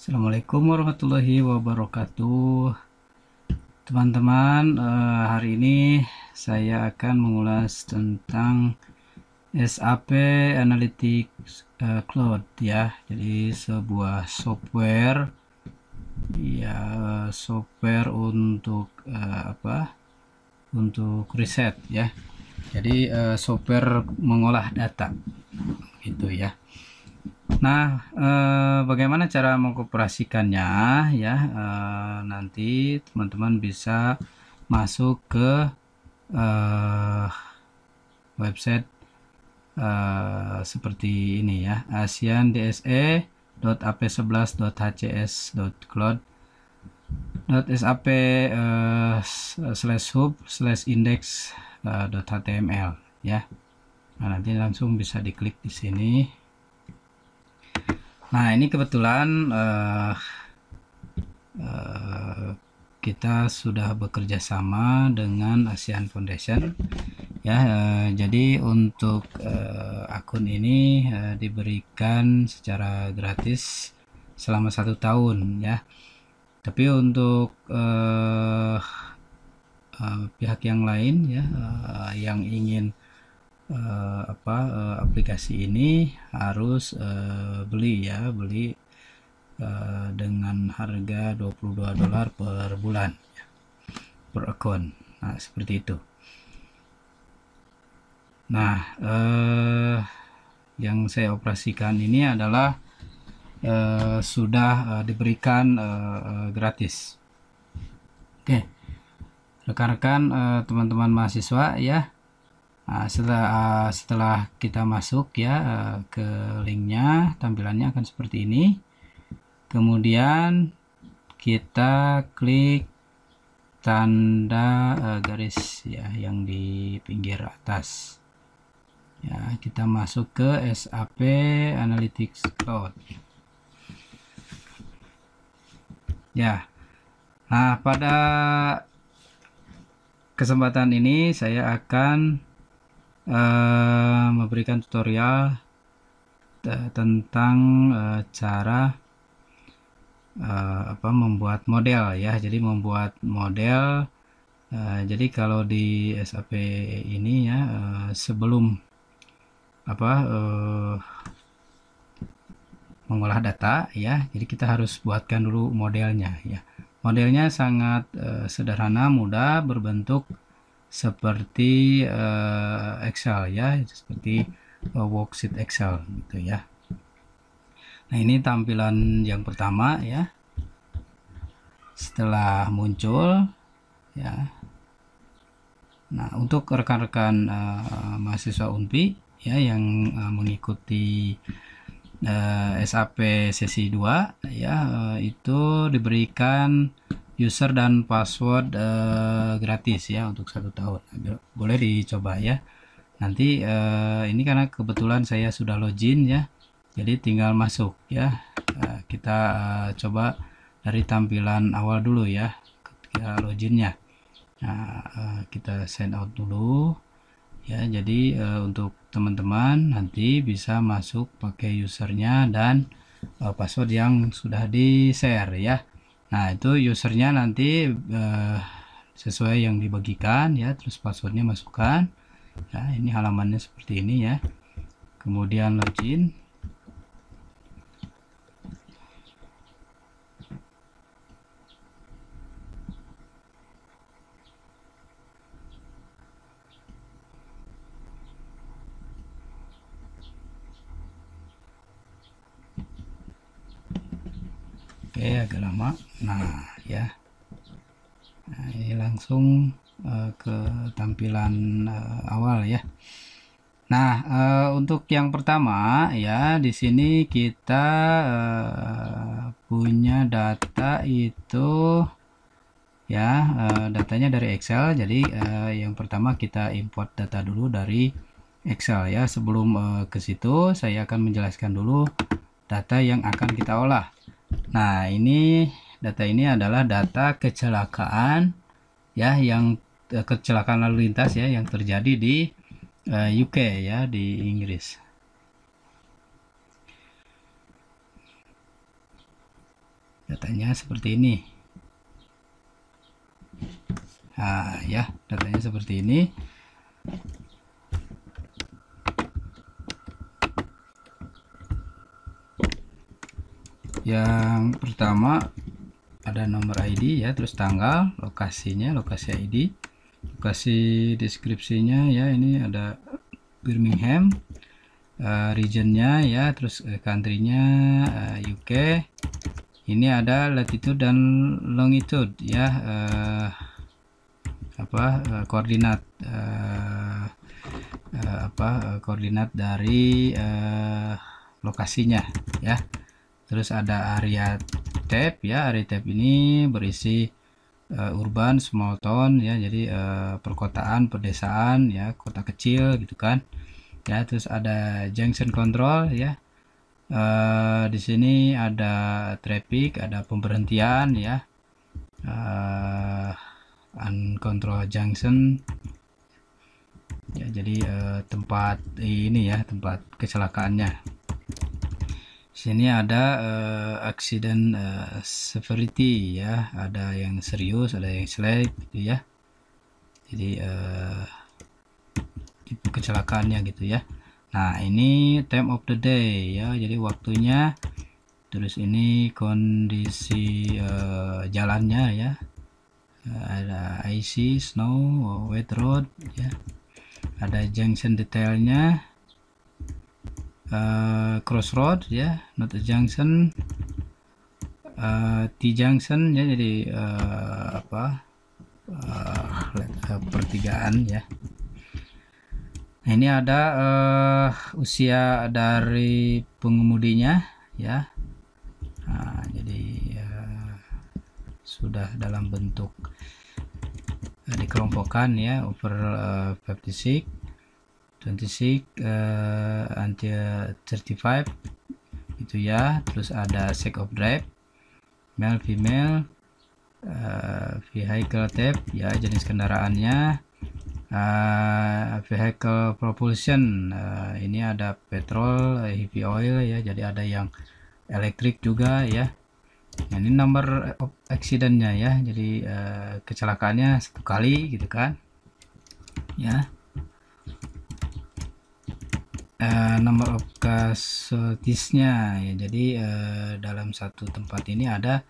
Assalamualaikum warahmatullahi wabarakatuh, teman-teman. Hari ini saya akan mengulas tentang SAP Analytics Cloud ya. Jadi sebuah software ya, software untuk untuk riset ya. Jadi software mengolah data gitu ya. Nah, bagaimana cara mengoperasikannya ya? Nanti teman-teman bisa masuk ke website seperti ini ya, asian.dse.ap11.hcs.cloud.sap/hub/index.html ya. Nah, nanti langsung bisa diklik di sini. Nah, ini kebetulan kita sudah bekerja sama dengan ASEAN Foundation ya. Jadi untuk akun ini diberikan secara gratis selama 1 tahun ya. Tapi untuk pihak yang lain ya, yang ingin aplikasi ini harus beli dengan harga $22 per bulan ya, per akun. Nah, seperti itu. Nah, yang saya operasikan ini adalah sudah diberikan gratis. Oke, rekan-rekan, teman-teman mahasiswa ya. Nah, setelah kita masuk ya ke linknya, tampilannya akan seperti ini. Kemudian kita klik tanda garis ya yang di pinggir atas ya. Kita masuk ke SAP Analytics Cloud ya. Nah, pada kesempatan ini saya akan memberikan tutorial tentang cara membuat model ya. Jadi membuat model. Jadi kalau di SAP ini ya, sebelum mengolah data ya, jadi kita harus buatkan dulu modelnya ya. Modelnya sangat sederhana, mudah, berbentuk seperti Excel ya, seperti worksheet Excel gitu ya. Nah, ini tampilan yang pertama ya. Setelah muncul ya. Nah, untuk rekan-rekan mahasiswa UNPI ya yang mengikuti SAP sesi 2 ya, itu diberikan user dan password gratis ya untuk 1 tahun. Boleh dicoba ya. Nanti ini karena kebetulan saya sudah login ya, jadi tinggal masuk ya. Kita coba dari tampilan awal dulu ya, ketika loginnya. Nah, kita sign out dulu ya. Jadi untuk teman-teman nanti bisa masuk pakai usernya dan password yang sudah di share ya. Nah, itu usernya nanti sesuai yang dibagikan ya, terus passwordnya masukkan ya. Ini halamannya seperti ini ya. Kemudian login. Oke, agak lama. Nah ya, nah, ini langsung ke tampilan awal ya. Nah, untuk yang pertama ya, di sini kita punya data itu ya, datanya dari Excel. Jadi yang pertama kita import data dulu dari Excel ya. Sebelum ke situ saya akan menjelaskan dulu data yang akan kita olah. Nah, ini data ini adalah data kecelakaan ya, yang kecelakaan lalu lintas ya yang terjadi di UK ya, di Inggris. datanya seperti ini. Nah ya, datanya seperti ini. Yang pertama ada nomor ID ya, terus tanggal, lokasinya, lokasi ID, lokasi deskripsinya ya, ini ada Birmingham, regionnya ya, terus country-nya UK. Ini ada latitude dan longitude ya, koordinat koordinat dari lokasinya ya. Terus ada area tab ya, area tab ini berisi urban, small town ya, jadi perkotaan, pedesaan ya, kota kecil gitu kan ya. Terus ada junction control ya, di sini ada traffic, ada pemberhentian ya, uncontrolled junction ya, jadi tempat ini ya, tempat kecelakaannya. Sini ada accident severity ya, ada yang serius, ada yang slight gitu ya. Jadi tipe kecelakaannya gitu ya. Nah ini time of the day ya, jadi waktunya. Terus ini kondisi jalannya ya, ada icy, snow, wet road ya. Ada junction detailnya, crossroad ya, not a junction, T junction ya, jadi pertigaan ya. Nah, ini ada usia dari pengemudinya ya. Nah, jadi sudah dalam bentuk dikelompokkan ya, over 56, 26 until 35 itu ya. Terus ada sex of drive, male, female, vehicle type ya, jenis kendaraannya, vehicle propulsion, ini ada petrol, heavy oil ya, jadi ada yang elektrik juga ya. Nah, ini number of accidentnya ya, jadi kecelakaannya 1 kali gitu kan ya. Number of casualtiesnya ya, jadi dalam satu tempat ini ada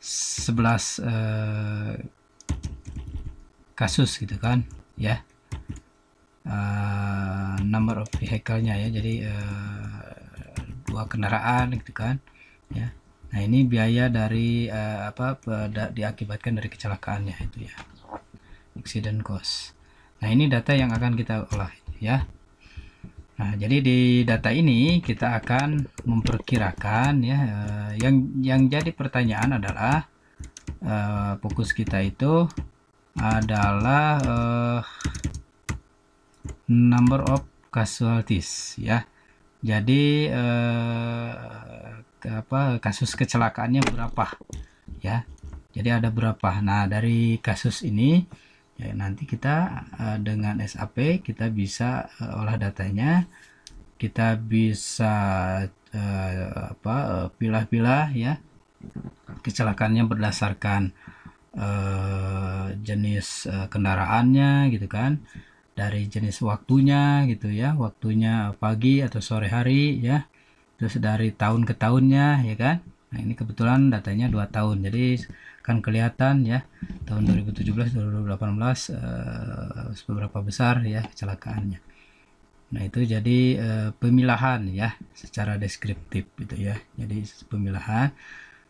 11 kasus gitu kan ya. Number of vehicle-nya ya, jadi 2 kendaraan gitu kan ya. Nah ini biaya dari diakibatkan dari kecelakaannya itu ya, accident cost. Nah ini data yang akan kita olah ya. Nah, jadi di data ini kita akan memperkirakan ya, yang jadi pertanyaan adalah fokus kita itu adalah number of casualties ya. Jadi kasus kecelakaannya berapa ya. Jadi ada berapa. Nah, dari kasus ini ya, nanti kita dengan SAP kita bisa olah datanya, kita bisa pilah-pilah ya kecelakaannya berdasarkan jenis kendaraannya gitu kan, dari jenis waktunya gitu ya, waktunya pagi atau sore hari ya, terus dari tahun ke tahunnya ya kan. Nah ini kebetulan datanya 2 tahun, jadi kan kelihatan ya tahun 2017 2018 seberapa besar ya kecelakaannya. Nah itu jadi pemilahan ya secara deskriptif gitu ya, jadi pemilahan.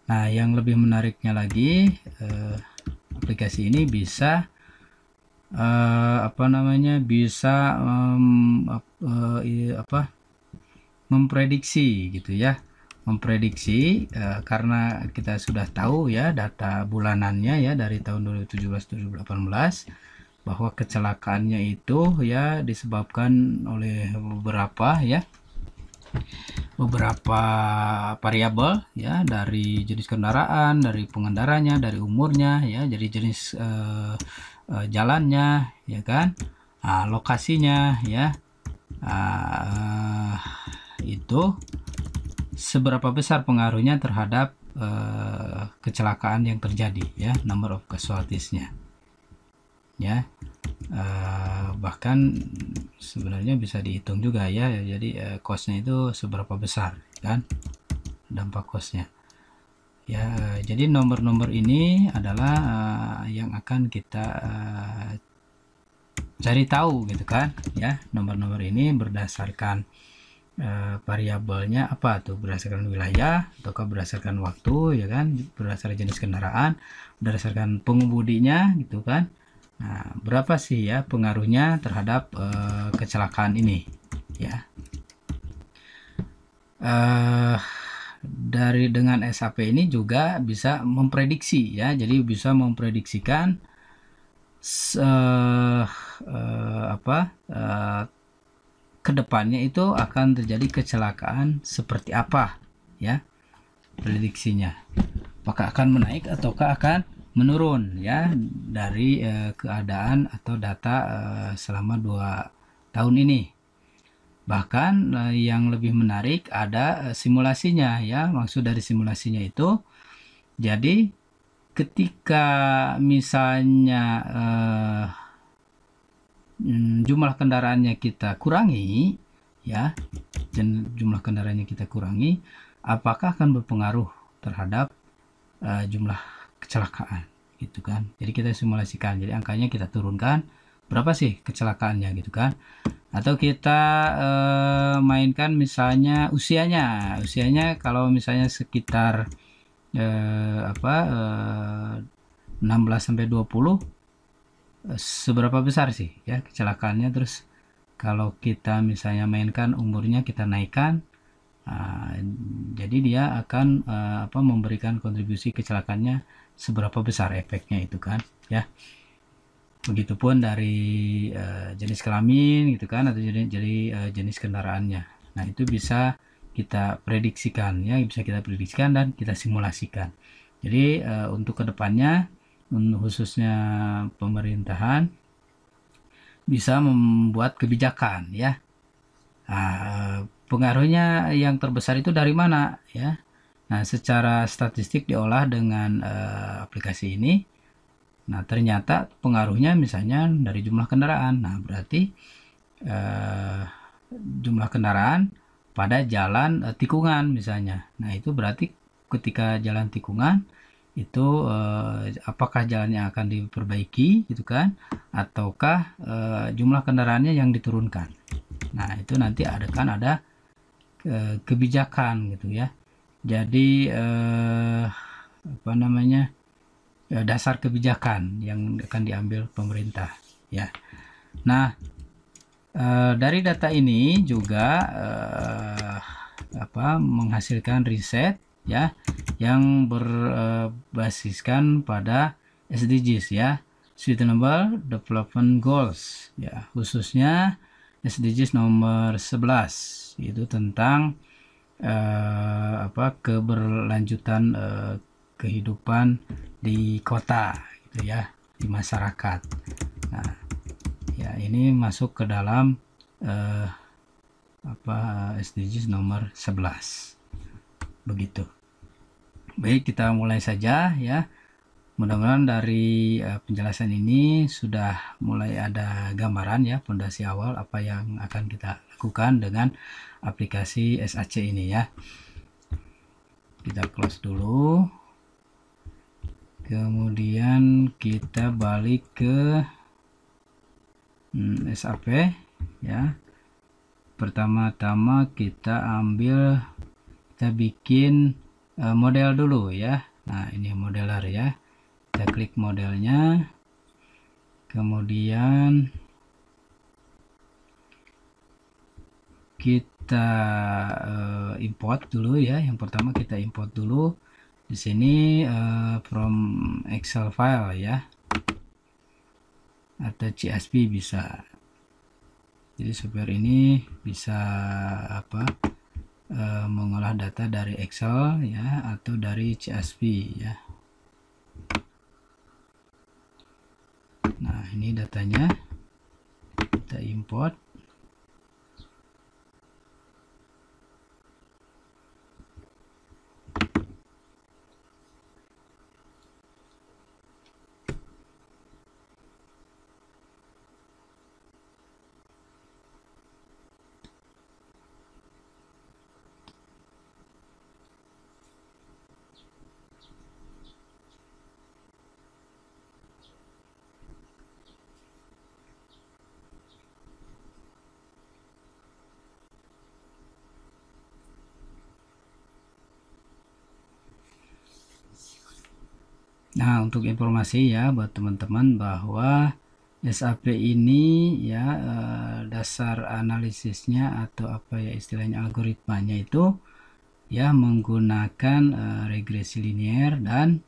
Nah yang lebih menariknya lagi, aplikasi ini bisa bisa memprediksi gitu ya, memprediksi karena kita sudah tahu ya data bulanannya ya dari tahun 2017 2018 bahwa kecelakaannya itu ya disebabkan oleh beberapa variabel ya, dari jenis kendaraan, dari pengendaranya, dari umurnya ya, jadi jenis jalannya ya kan, lokasinya ya, itu seberapa besar pengaruhnya terhadap kecelakaan yang terjadi ya, number of casualties-nya ya. Bahkan sebenarnya bisa dihitung juga ya, jadi cost-nya itu seberapa besar kan, dampak cost-nya ya. Jadi nomor-nomor ini adalah yang akan kita cari tahu gitu kan ya. Nomor-nomor ini berdasarkan variabelnya apa tuh, berdasarkan wilayah ataukah berdasarkan waktu ya kan, berdasarkan jenis kendaraan, berdasarkan pengemudinya gitu kan. Nah, berapa sih ya pengaruhnya terhadap kecelakaan ini ya. Dari dengan SAP ini juga bisa memprediksi ya, jadi bisa memprediksikan kedepannya itu akan terjadi kecelakaan seperti apa ya, prediksinya apakah akan menaik ataukah akan menurun ya, dari keadaan atau data selama 2 tahun ini. Bahkan yang lebih menarik ada simulasinya ya. Maksud dari simulasinya itu, jadi ketika misalnya jumlah kendaraannya kita kurangi ya, jumlah kendaraannya kita kurangi, apakah akan berpengaruh terhadap jumlah kecelakaan gitu kan. Jadi kita simulasikan, jadi angkanya kita turunkan, berapa sih kecelakaannya gitu kan. Atau kita mainkan misalnya usianya kalau misalnya sekitar 16 sampai 20, seberapa besar sih ya kecelakaannya. Terus kalau kita misalnya mainkan umurnya, kita naikkan, jadi dia akan memberikan kontribusi kecelakaannya seberapa besar efeknya itu kan ya. Begitupun dari jenis kelamin gitu kan, atau jadi jenis kendaraannya. Nah, itu bisa kita prediksikan ya, bisa kita prediksikan dan kita simulasikan. Jadi untuk kedepannya, khususnya pemerintahan bisa membuat kebijakan ya. Pengaruhnya yang terbesar itu dari mana ya. Nah, secara statistik diolah dengan aplikasi ini. Nah, ternyata pengaruhnya misalnya dari jumlah kendaraan. Nah, berarti jumlah kendaraan pada jalan tikungan misalnya. Nah, itu berarti ketika jalan tikungan itu apakah jalannya akan diperbaiki gitu kan, ataukah jumlah kendaraannya yang diturunkan. Nah, itu nanti ada kebijakan gitu ya. Jadi dasar kebijakan yang akan diambil pemerintah ya. Nah, dari data ini juga menghasilkan riset ya, yang berbasiskan pada SDGs ya, Sustainable Development Goals ya, khususnya SDGs nomor 11, itu tentang keberlanjutan kehidupan di kota gitu ya, di masyarakat. Nah, ya ini masuk ke dalam SDGs nomor 11 begitu. Baik, kita mulai saja ya. Mudah-mudahan dari penjelasan ini sudah mulai ada gambaran ya, fondasi awal apa yang akan kita lakukan dengan aplikasi SAC ini ya. Kita close dulu. Kemudian kita balik ke SAP ya. Pertama-tama kita bikin model dulu ya. Nah, ini modeler ya. Kita klik modelnya, kemudian kita import dulu ya. Yang pertama kita import dulu di sini from Excel file ya, atau CSV bisa. Jadi software ini bisa mengolah data dari Excel ya, atau dari CSV ya. Nah, ini datanya kita import. Nah, untuk informasi ya buat teman-teman bahwa SAP ini ya dasar analisisnya atau apa ya istilahnya algoritmanya itu ya menggunakan regresi linear dan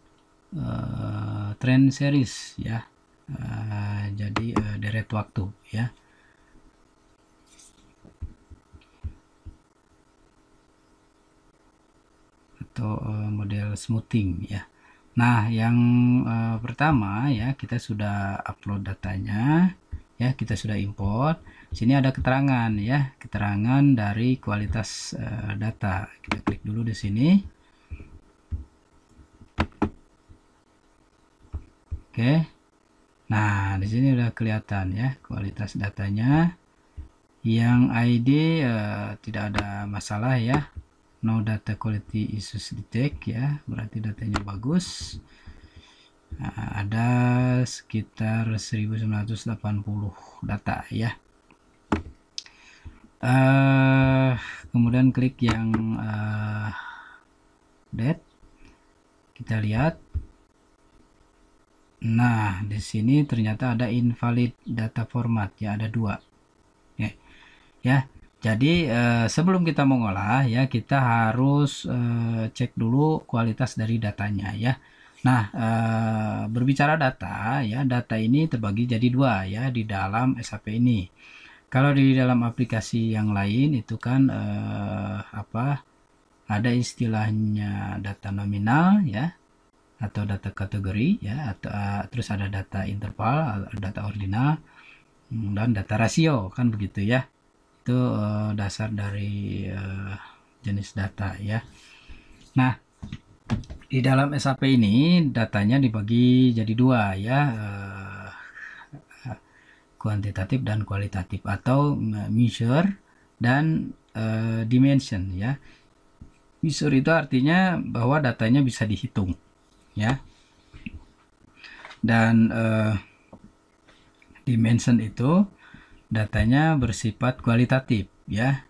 trend series ya. Jadi deret waktu ya. Atau model smoothing ya. Nah, yang pertama ya kita sudah upload datanya ya, kita sudah import. Sini ada keterangan ya, keterangan dari kualitas data. Kita klik dulu di sini. Oke. Nah, di sini udah kelihatan ya kualitas datanya. Yang ID tidak ada masalah ya. No data quality issues detect ya, berarti datanya bagus. Nah, ada sekitar 1980 data ya. Kemudian klik yang date, kita lihat. Nah, di sini ternyata ada invalid data format ya, ada 2 ya. Jadi sebelum kita mengolah ya, kita harus cek dulu kualitas dari datanya ya. Nah, berbicara data ya, data ini terbagi jadi 2 ya di dalam SAP ini. Kalau di dalam aplikasi yang lain itu kan ada istilahnya data nominal ya, atau data kategori ya, atau terus ada data interval, data ordinal, dan data rasio kan begitu ya. Itu dasar dari jenis data ya. Nah, di dalam SAP ini datanya dibagi jadi 2 ya, kuantitatif dan kualitatif, atau measure dan dimension ya. Measure itu artinya bahwa datanya bisa dihitung ya, dan dimension itu datanya bersifat kualitatif ya.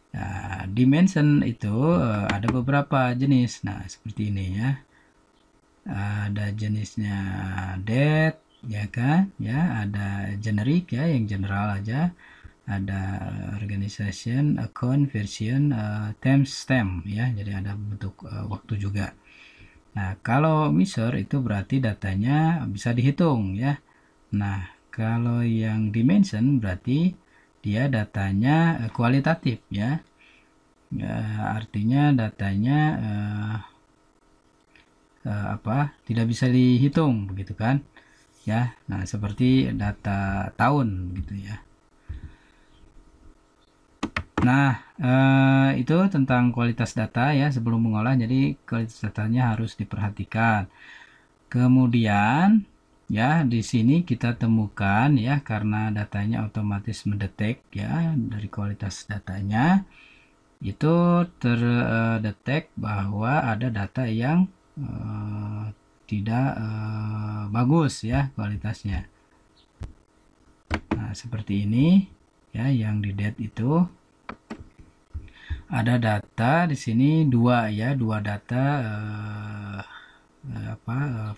Nah, dimension itu ada beberapa jenis. Nah, seperti ini ya. Ada jenisnya date ya kan ya, ada generic ya, yang general aja. Ada organization, account, version, timestamp ya. Jadi ada bentuk waktu juga. Nah, kalau measure itu berarti datanya bisa dihitung ya. Nah, kalau yang dimension berarti dia datanya kualitatif ya. Artinya datanya tidak bisa dihitung begitu kan ya. Nah, seperti data tahun gitu ya. Nah, itu tentang kualitas data ya sebelum mengolah. Jadi kualitas datanya harus diperhatikan. Kemudian ya di sini kita temukan ya, karena datanya otomatis mendetek ya dari kualitas datanya, itu terdetek bahwa ada data yang tidak bagus ya kualitasnya. Nah, seperti ini ya, yang di date itu ada data di sini 2 ya, 2 data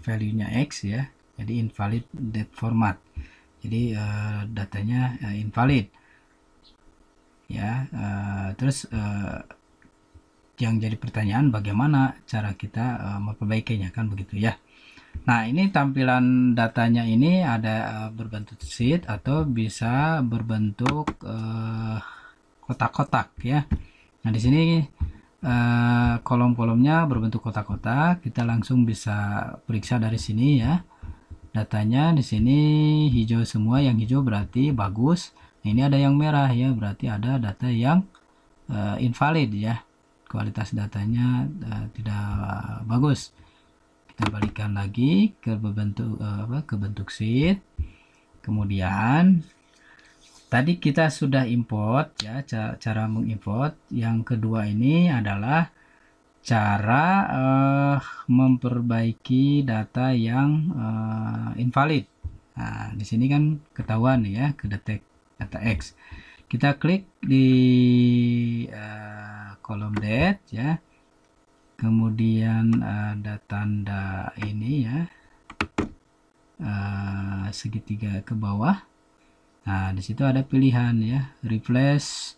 value-nya X ya. Jadi invalid date format. Jadi datanya invalid. Ya, terus yang jadi pertanyaan bagaimana cara kita memperbaikinya kan begitu ya. Nah, ini tampilan datanya ini ada berbentuk sheet atau bisa berbentuk kotak-kotak ya. Nah, di sini kolom-kolomnya berbentuk kotak-kotak. Kita langsung bisa periksa dari sini ya. Datanya di sini hijau semua, yang hijau berarti bagus. Nah, ini ada yang merah ya, berarti ada data yang invalid ya. Kualitas datanya tidak bagus. Kita balikkan lagi ke bentuk sheet. Kemudian tadi kita sudah import ya, cara mengimport. Yang kedua ini adalah cara memperbaiki data yang invalid. Nah, di sini kan ketahuan ya, kedetek data X. Kita klik di kolom date ya. Kemudian ada tanda ini ya, segitiga ke bawah. Nah, di situ ada pilihan ya, replace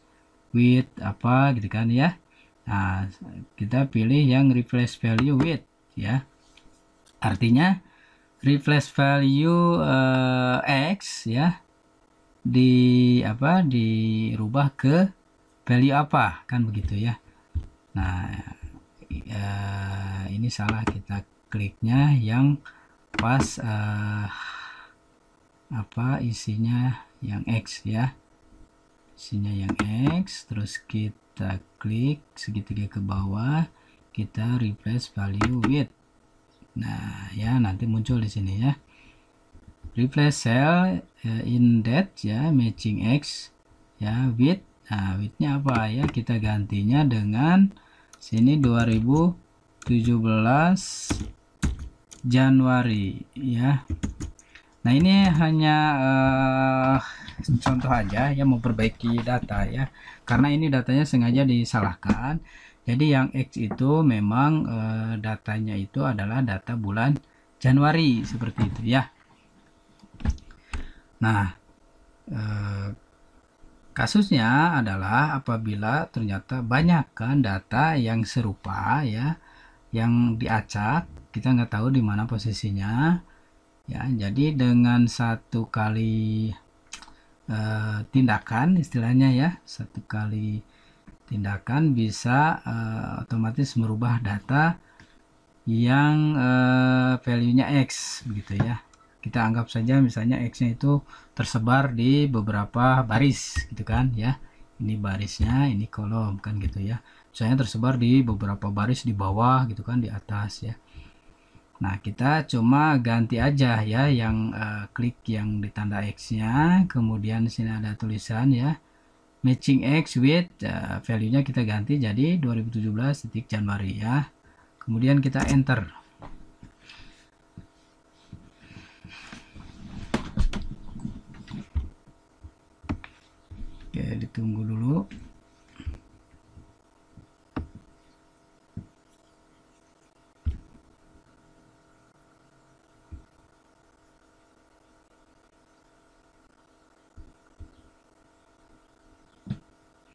with apa gitu kan ya. Nah, kita pilih yang replace value with ya. Artinya replace value X ya dirubah ke value apa kan begitu ya. Nah, ini salah, kita kliknya yang pas isinya yang X ya, isinya yang X, terus kita klik segitiga ke bawah, kita replace value with. Nah ya, nanti muncul di sini ya, replace cell in that ya, matching X ya with. Nah, with-nya apa ya, kita gantinya dengan sini 2017 Januari ya. Nah, ini hanya contoh aja ya, memperbaiki data ya, karena ini datanya sengaja disalahkan. Jadi yang X itu memang datanya itu adalah data bulan Januari seperti itu ya. Nah, kasusnya adalah apabila ternyata banyak kan data yang serupa ya, yang diacak, kita nggak tahu di mana posisinya ya. Jadi dengan satu kali tindakan istilahnya ya, satu kali tindakan bisa otomatis merubah data yang value-nya X begitu ya. Kita anggap saja misalnya X-nya itu tersebar di beberapa baris gitu kan ya. Ini barisnya, ini kolom kan gitu ya. Misalnya tersebar di beberapa baris di bawah gitu kan, di atas ya. Nah, kita cuma ganti aja ya yang klik yang ditanda X-nya, kemudian sini ada tulisan ya, matching X with value-nya kita ganti jadi 2017 titik Januari ya. Kemudian kita enter. Oke, ditunggu dulu.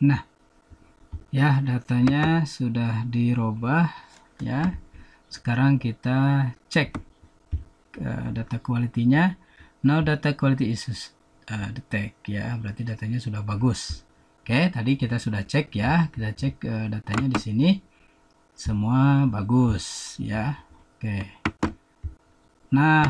Nah, ya datanya sudah dirubah ya. Sekarang kita cek data quality-nya. Now data quality is detect ya, berarti datanya sudah bagus. Oke, tadi kita sudah cek ya, kita cek datanya di sini semua bagus ya. Oke. Nah,